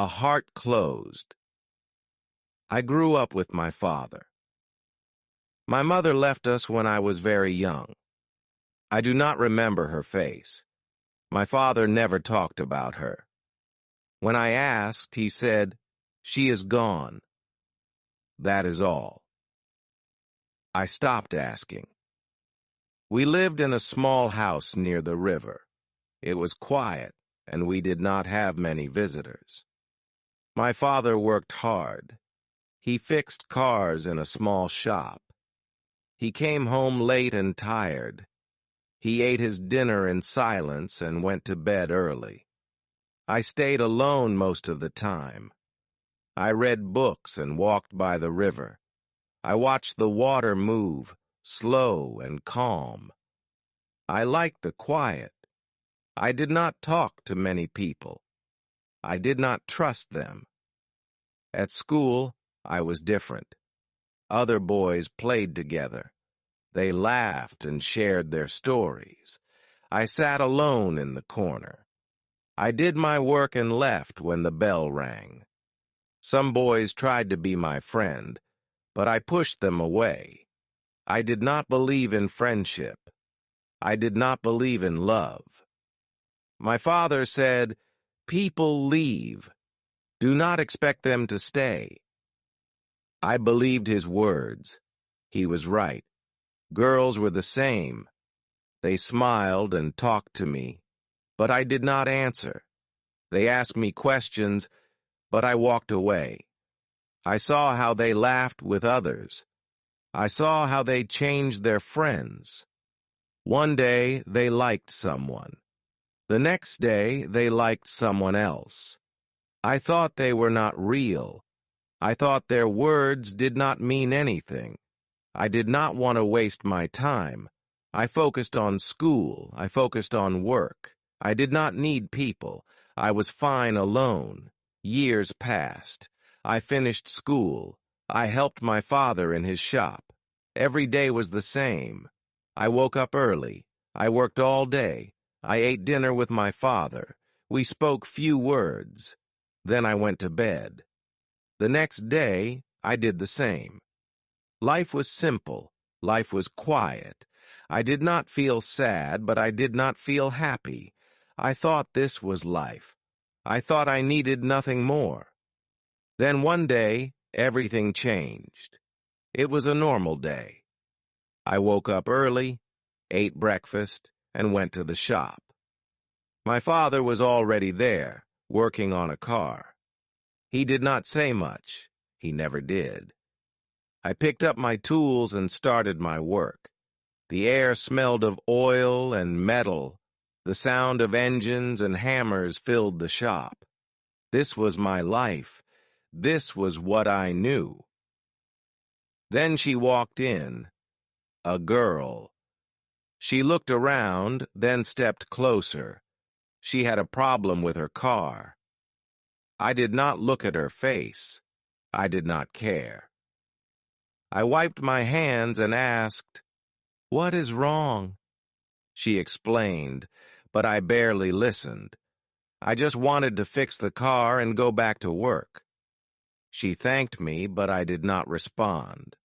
A heart closed. I grew up with my father. My mother left us when I was very young. I do not remember her face. My father never talked about her. When I asked, he said, "She is gone." That is all. I stopped asking. We lived in a small house near the river. It was quiet, and we did not have many visitors. My father worked hard. He fixed cars in a small shop. He came home late and tired. He ate his dinner in silence and went to bed early. I stayed alone most of the time. I read books and walked by the river. I watched the water move, slow and calm. I liked the quiet. I did not talk to many people. I did not trust them. At school, I was different. Other boys played together. They laughed and shared their stories. I sat alone in the corner. I did my work and left when the bell rang. Some boys tried to be my friend, but I pushed them away. I did not believe in friendship. I did not believe in love. My father said, "People leave. Do not expect them to stay." I believed his words. He was right. Girls were the same. They smiled and talked to me, but I did not answer. They asked me questions, but I walked away. I saw how they laughed with others. I saw how they changed their friends. One day, they liked someone. The next day, they liked someone else. I thought they were not real. I thought their words did not mean anything. I did not want to waste my time. I focused on school. I focused on work. I did not need people. I was fine alone. Years passed. I finished school. I helped my father in his shop. Every day was the same. I woke up early. I worked all day. I ate dinner with my father. We spoke few words. Then I went to bed. The next day, I did the same. Life was simple. Life was quiet. I did not feel sad, but I did not feel happy. I thought this was life. I thought I needed nothing more. Then one day, everything changed. It was a normal day. I woke up early, ate breakfast, and went to the shop. My father was already there, working on a car. He did not say much. He never did. I picked up my tools and started my work. The air smelled of oil and metal. The sound of engines and hammers filled the shop. This was my life. This was what I knew. Then she walked in. A girl. She looked around, then stepped closer. She had a problem with her car. I did not look at her face. I did not care. I wiped my hands and asked, "What is wrong?" She explained, but I barely listened. I just wanted to fix the car and go back to work. She thanked me, but I did not respond.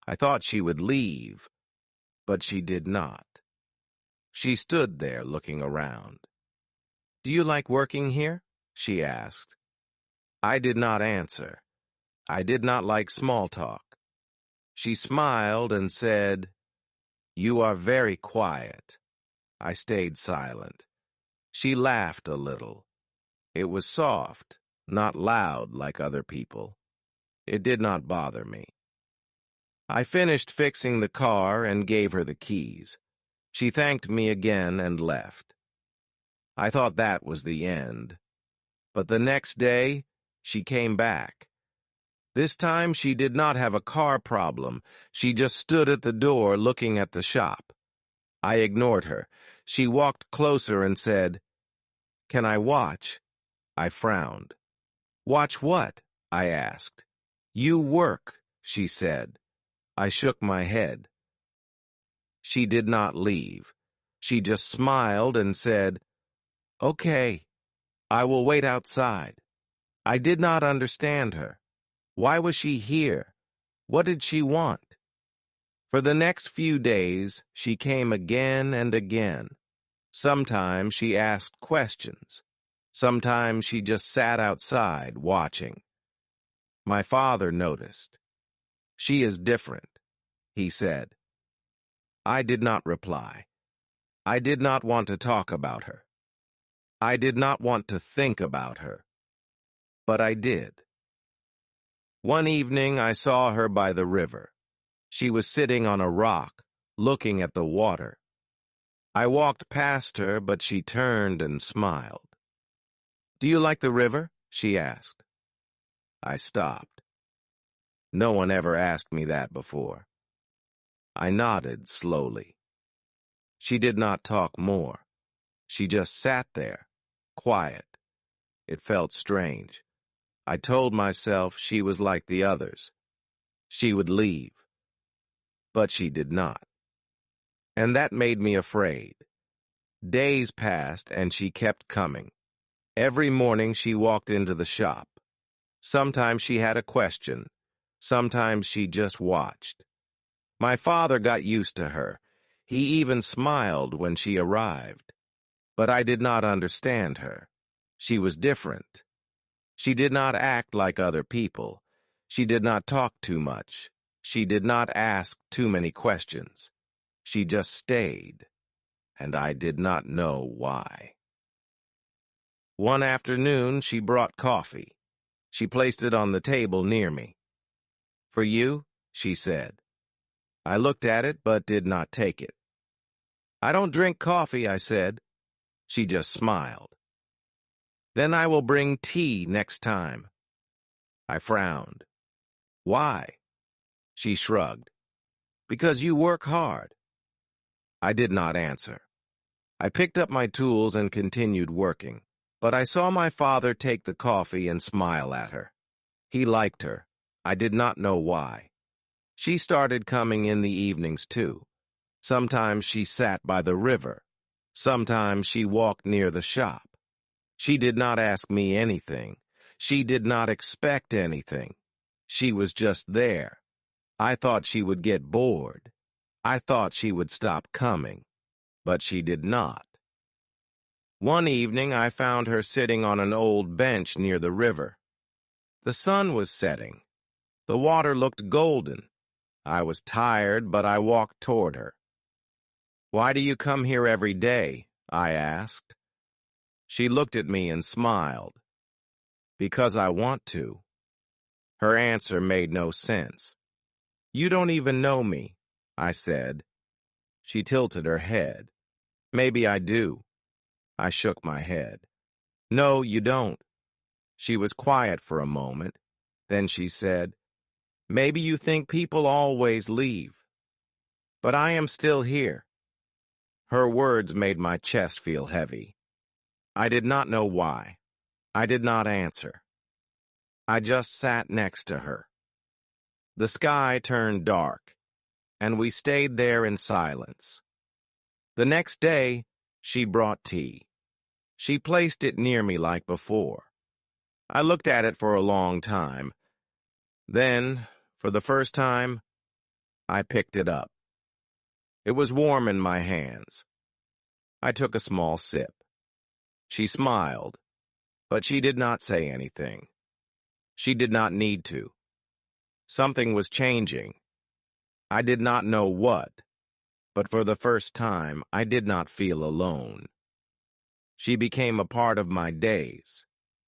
I thought she would leave, but she did not. She stood there looking around. "Do you like working here?" she asked. I did not answer. I did not like small talk. She smiled and said, "You are very quiet." I stayed silent. She laughed a little. It was soft, not loud like other people. It did not bother me. I finished fixing the car and gave her the keys. She thanked me again and left. I thought that was the end. But the next day, she came back. This time she did not have a car problem. She just stood at the door looking at the shop. I ignored her. She walked closer and said, "Can I watch?" I frowned. "Watch what?" I asked. "You work," she said. I shook my head. She did not leave. She just smiled and said, "Okay, I will wait outside." I did not understand her. Why was she here? What did she want? For the next few days, she came again and again. Sometimes she asked questions. Sometimes she just sat outside, watching. My father noticed. "She is different," he said. I did not reply. I did not want to talk about her. I did not want to think about her. But I did. One evening, I saw her by the river. She was sitting on a rock, looking at the water. I walked past her, but she turned and smiled. "Do you like the river?" she asked. I stopped. No one ever asked me that before. I nodded slowly. She did not talk more. She just sat there, quiet. It felt strange. I told myself she was like the others. She would leave. But she did not. And that made me afraid. Days passed, and she kept coming. Every morning she walked into the shop. Sometimes she had a question. Sometimes she just watched. My father got used to her. He even smiled when she arrived. But I did not understand her. She was different. She did not act like other people. She did not talk too much. She did not ask too many questions. She just stayed, and I did not know why. One afternoon, she brought coffee. She placed it on the table near me. "For you?" she said. I looked at it, but did not take it. "I don't drink coffee," I said. She just smiled. "Then I will bring tea next time." I frowned. "Why?" She shrugged. "Because you work hard." I did not answer. I picked up my tools and continued working, but I saw my father take the coffee and smile at her. He liked her. I did not know why. She started coming in the evenings, too. Sometimes she sat by the river. Sometimes she walked near the shop. She did not ask me anything. She did not expect anything. She was just there. I thought she would get bored. I thought she would stop coming. But she did not. One evening, I found her sitting on an old bench near the river. The sun was setting. The water looked golden. I was tired, but I walked toward her. "Why do you come here every day?" I asked. She looked at me and smiled. "Because I want to." Her answer made no sense. "You don't even know me," I said. She tilted her head. "Maybe I do." I shook my head. "No, you don't." She was quiet for a moment. Then she said, "Maybe you think people always leave. But I am still here." Her words made my chest feel heavy. I did not know why. I did not answer. I just sat next to her. The sky turned dark, and we stayed there in silence. The next day, she brought tea. She placed it near me like before. I looked at it for a long time. Then, for the first time, I picked it up. It was warm in my hands. I took a small sip. She smiled, but she did not say anything. She did not need to. Something was changing. I did not know what, but for the first time, I did not feel alone. She became a part of my days.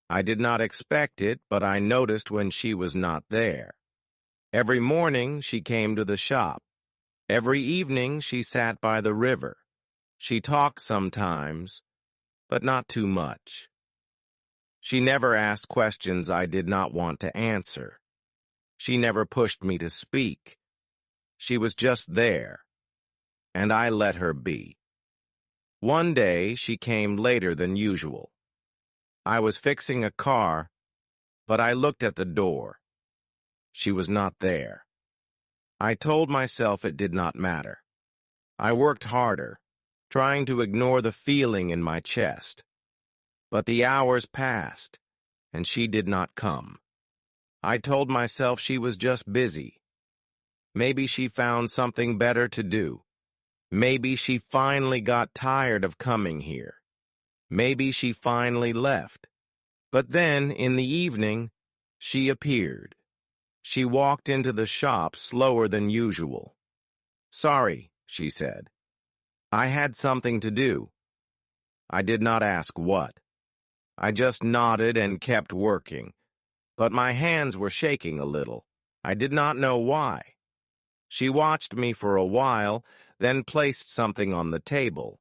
I did not expect it, but I noticed when she was not there. Every morning, she came to the shop. Every evening, she sat by the river. She talked sometimes, but not too much. She never asked questions I did not want to answer. She never pushed me to speak. She was just there, and I let her be. One day, she came later than usual. I was fixing a car, but I looked at the door. She was not there. I told myself it did not matter. I worked harder, trying to ignore the feeling in my chest. But the hours passed, and she did not come. I told myself she was just busy. Maybe she found something better to do. Maybe she finally got tired of coming here. Maybe she finally left. But then, in the evening, she appeared. She walked into the shop slower than usual. "Sorry," she said. "I had something to do." I did not ask what. I just nodded and kept working. But my hands were shaking a little. I did not know why. She watched me for a while, then placed something on the table.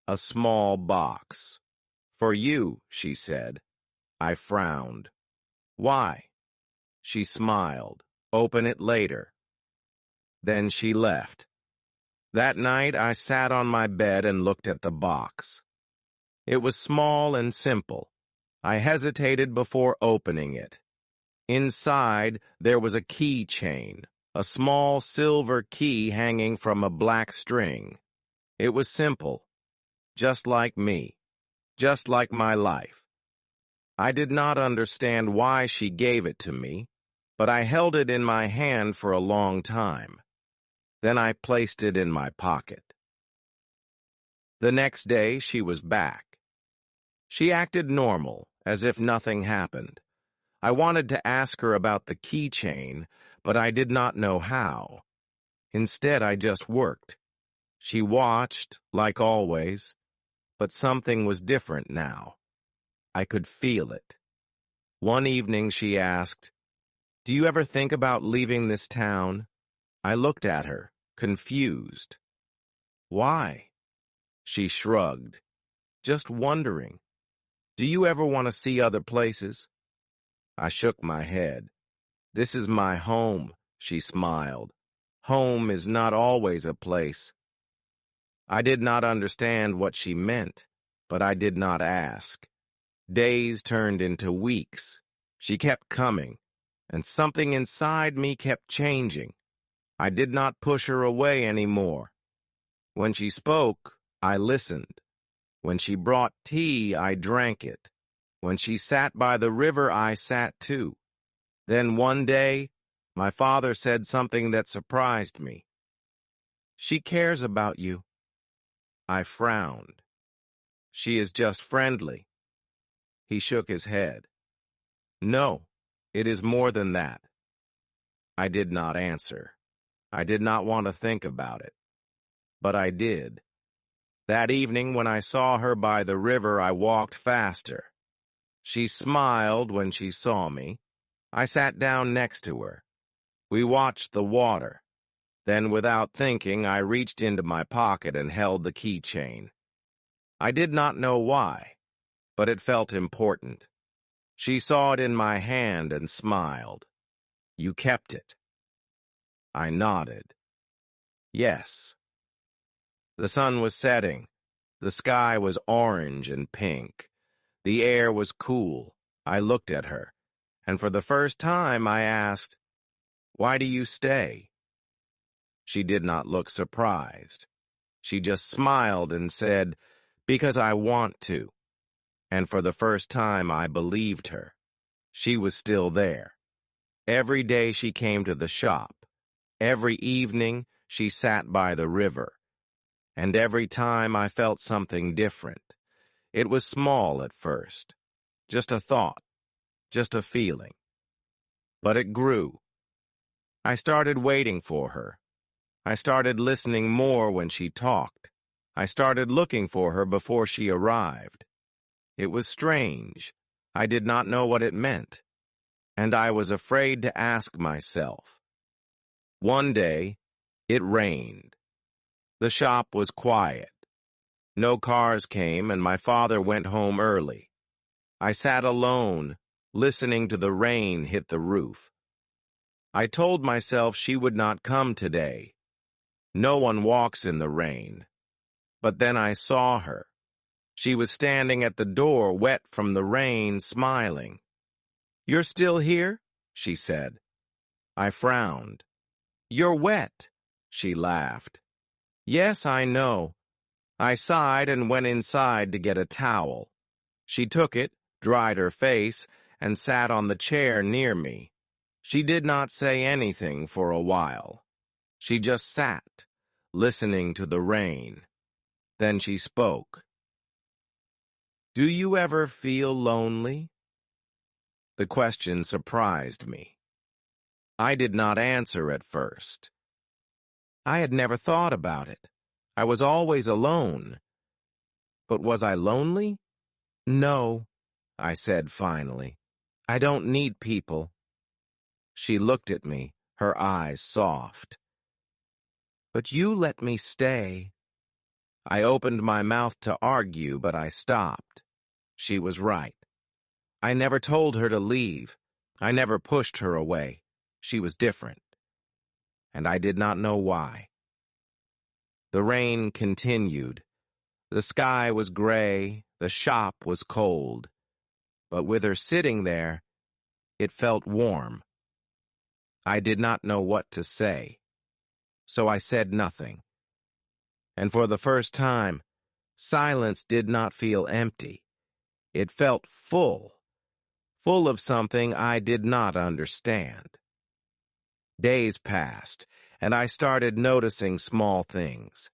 A small box. "For you," she said. I frowned. "Why?" She smiled. "Open it later." Then she left. That night I sat on my bed and looked at the box. It was small and simple. I hesitated before opening it. Inside, there was a keychain, a small silver key hanging from a black string. It was simple, just like me, just like my life. I did not understand why she gave it to me, but I held it in my hand for a long time. Then I placed it in my pocket. The next day, she was back. She acted normal, as if nothing happened. I wanted to ask her about the keychain, but I did not know how. Instead, I just worked. She watched, like always, but something was different now. I could feel it. One evening, she asked, "Do you ever think about leaving this town?" I looked at her, confused. "Why?" She shrugged. "Just wondering. Do you ever want to see other places?" I shook my head. "This is my home," she smiled. "Home is not always a place." I did not understand what she meant, but I did not ask. Days turned into weeks. She kept coming, and something inside me kept changing. I did not push her away anymore. When she spoke, I listened. When she brought tea, I drank it. When she sat by the river, I sat too. Then one day, my father said something that surprised me. "She cares about you." I frowned. "She is just friendly." He shook his head. "No, it is more than that." I did not answer. I did not want to think about it. But I did. That evening when I saw her by the river, I walked faster. She smiled when she saw me. I sat down next to her. We watched the water. Then, without thinking, I reached into my pocket and held the keychain. I did not know why, but it felt important. She saw it in my hand and smiled. "You kept it." I nodded. "Yes." The sun was setting. The sky was orange and pink. The air was cool. I looked at her, and for the first time I asked, "Why do you stay?" She did not look surprised. She just smiled and said, "Because I want to." And for the first time I believed her. She was still there. Every day she came to the shop. Every evening she sat by the river. And every time I felt something different. It was small at first. Just a thought. Just a feeling. But it grew. I started waiting for her. I started listening more when she talked. I started looking for her before she arrived. It was strange. I did not know what it meant. And I was afraid to ask myself. One day, it rained. The shop was quiet. No cars came, and my father went home early. I sat alone, listening to the rain hit the roof. I told myself she would not come today. No one walks in the rain. But then I saw her. She was standing at the door, wet from the rain, smiling. "You're still here?" she said. I frowned. "You're wet," she laughed. "Yes, I know." I sighed and went inside to get a towel. She took it, dried her face, and sat on the chair near me. She did not say anything for a while. She just sat, listening to the rain. Then she spoke. "Do you ever feel lonely?" The question surprised me. I did not answer at first. I had never thought about it. I was always alone. But was I lonely? No, I said finally. I don't need people. She looked at me, her eyes soft. But you let me stay. I opened my mouth to argue, but I stopped. She was right. I never told her to leave. I never pushed her away. She was different. And I did not know why. The rain continued. The sky was gray, the shop was cold. But with her sitting there, it felt warm. I did not know what to say, so I said nothing. And for the first time, silence did not feel empty. It felt full of something I did not understand. Days passed, and I started noticing small things.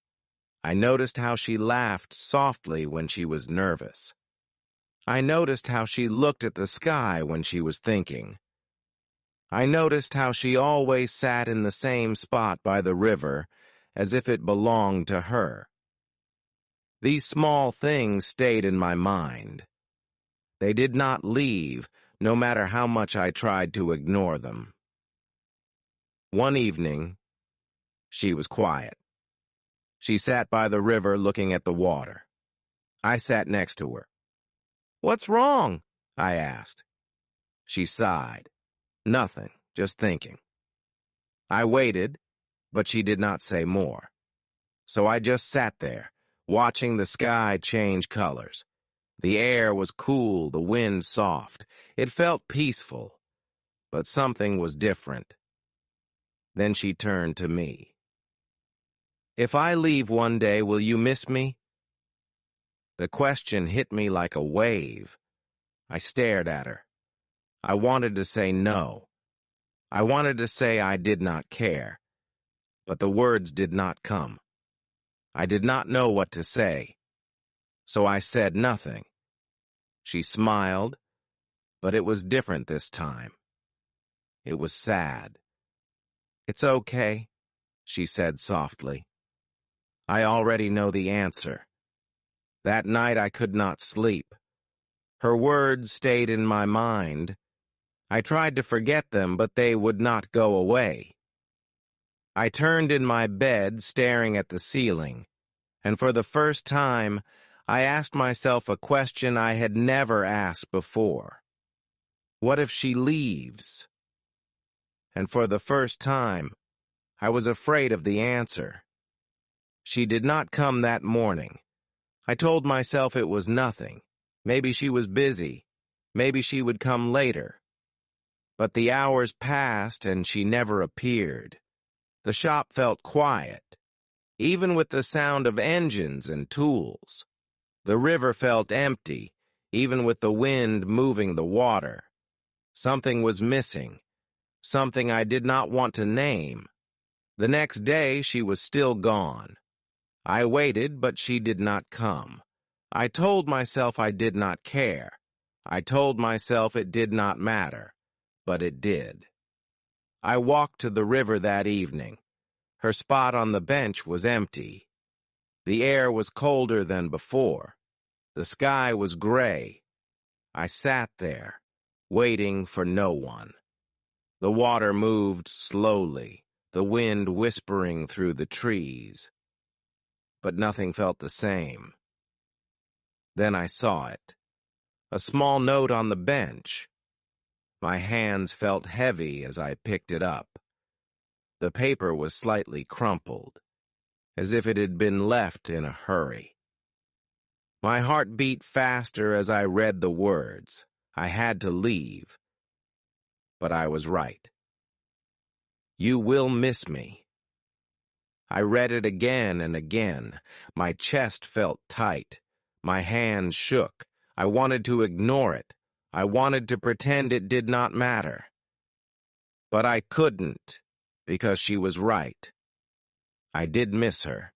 I noticed how she laughed softly when she was nervous. I noticed how she looked at the sky when she was thinking. I noticed how she always sat in the same spot by the river, as if it belonged to her. These small things stayed in my mind. They did not leave, no matter how much I tried to ignore them. One evening, she was quiet. She sat by the river looking at the water. I sat next to her. "What's wrong?" I asked. She sighed. "Nothing, just thinking." I waited, but she did not say more. So I just sat there, watching the sky change colors. The air was cool, the wind soft. It felt peaceful, but something was different. Then she turned to me. "If I leave one day, will you miss me?" The question hit me like a wave. I stared at her. I wanted to say no. I wanted to say I did not care. But the words did not come. I did not know what to say. So I said nothing. She smiled, but it was different this time. It was sad. "It's okay," she said softly. I already know the answer. That night I could not sleep. Her words stayed in my mind. I tried to forget them, but they would not go away. I turned in my bed, staring at the ceiling, and for the first time, I asked myself a question I had never asked before. What if she leaves? And for the first time, I was afraid of the answer. She did not come that morning. I told myself it was nothing. Maybe she was busy. Maybe she would come later. But the hours passed and she never appeared. The shop felt quiet, even with the sound of engines and tools. The river felt empty, even with the wind moving the water. Something was missing, something I did not want to name. The next day she was still gone. I waited, but she did not come. I told myself I did not care. I told myself it did not matter, but it did. I walked to the river that evening. Her spot on the bench was empty. The air was colder than before. The sky was gray. I sat there, waiting for no one. The water moved slowly, the wind whispering through the trees. But nothing felt the same. Then I saw it. A small note on the bench. My hands felt heavy as I picked it up. The paper was slightly crumpled, as if it had been left in a hurry. My heart beat faster as I read the words. I had to leave. But I was right. "You will miss me." I read it again and again. My chest felt tight. My hands shook. I wanted to ignore it. I wanted to pretend it did not matter. But I couldn't, because she was right. I did miss her.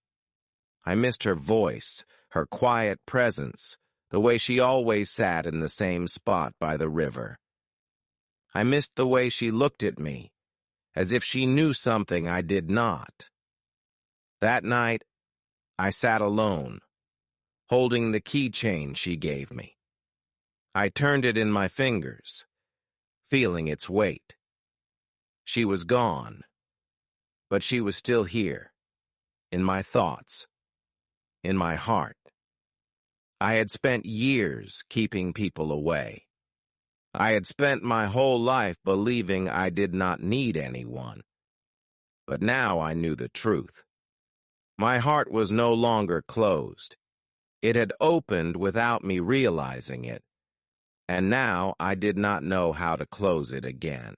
I missed her voice, her quiet presence, the way she always sat in the same spot by the river. I missed the way she looked at me, as if she knew something I did not. That night, I sat alone, holding the keychain she gave me. I turned it in my fingers, feeling its weight. She was gone, but she was still here, in my thoughts, in my heart. I had spent years keeping people away. I had spent my whole life believing I did not need anyone. But now I knew the truth. My heart was no longer closed. It had opened without me realizing it, and now I did not know how to close it again.